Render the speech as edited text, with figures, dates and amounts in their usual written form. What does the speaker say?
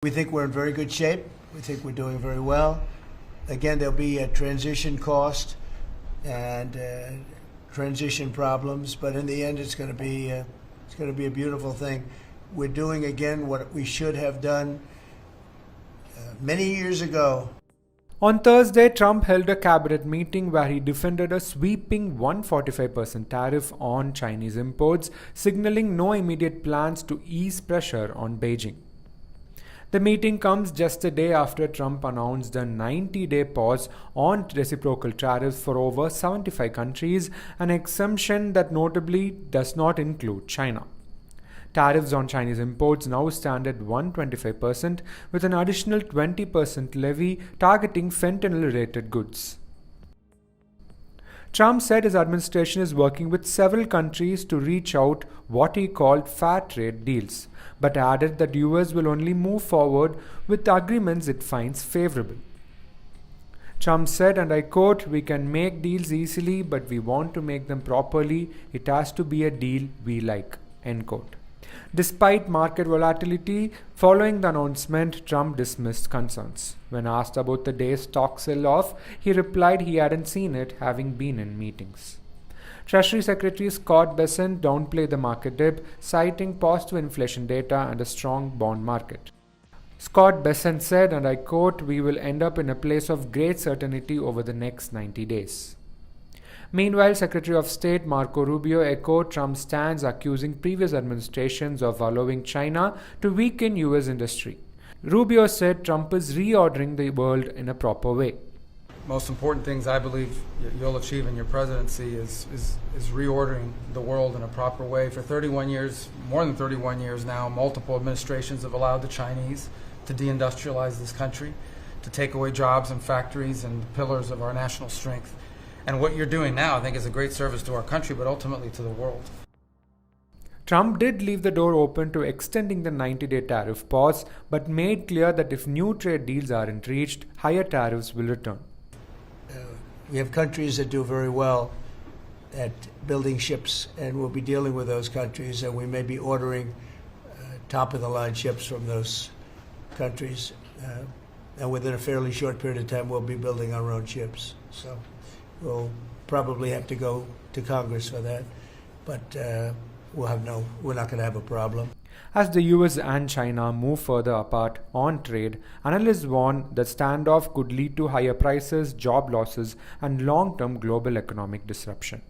We think we're in very good shape. We think we're doing very well. Again, there'll be a transition cost and transition problems, but in the end, it's going to be a beautiful thing. We're doing again what we should have done many years ago. On Thursday, Trump held a cabinet meeting where he defended a sweeping 145% tariff on Chinese imports, signaling no immediate plans to ease pressure on Beijing. The meeting comes just a day after Trump announced a 90-day pause on reciprocal tariffs for over 75 countries, an exemption that notably does not include China. Tariffs on Chinese imports now stand at 125%, with an additional 20% levy targeting fentanyl-related goods. Trump said his administration is working with several countries to reach out what he called fair trade deals, but added that US will only move forward with agreements it finds favorable. Trump said, and I quote, "We can make deals easily, but we want to make them properly. It has to be a deal we like," end quote. Despite market volatility following the announcement, Trump dismissed concerns. When asked about the day's stock sell-off, he replied he hadn't seen it, having been in meetings. Treasury Secretary Scott Bessent downplayed the market dip, citing positive inflation data and a strong bond market. Scott Bessent said, and I quote, "We will end up in a place of great certainty over the next 90 days. Meanwhile, Secretary of State Marco Rubio echoed Trump's stance, accusing previous administrations of allowing China to weaken US industry. Rubio said Trump is reordering the world in a proper way. Most important things I believe you'll achieve in your presidency is reordering the world in a proper way. For 31 years, more than 31 years now, multiple administrations have allowed the Chinese to deindustrialize this country, to take away jobs and factories and pillars of our national strength. And what you're doing now, I think, is a great service to our country, but ultimately to the world. Trump did leave the door open to extending the 90-day tariff pause, but made clear that if new trade deals aren't reached, higher tariffs will return. We have countries that do very well at building ships, and we'll be dealing with those countries, and we may be ordering top-of-the-line ships from those countries. And within a fairly short period of time, we'll be building our own ships. So we'll probably have to go to Congress for that, but we're not going to have a problem. As the US and China move further apart on trade, analysts warn that standoff could lead to higher prices, job losses, and long-term global economic disruption.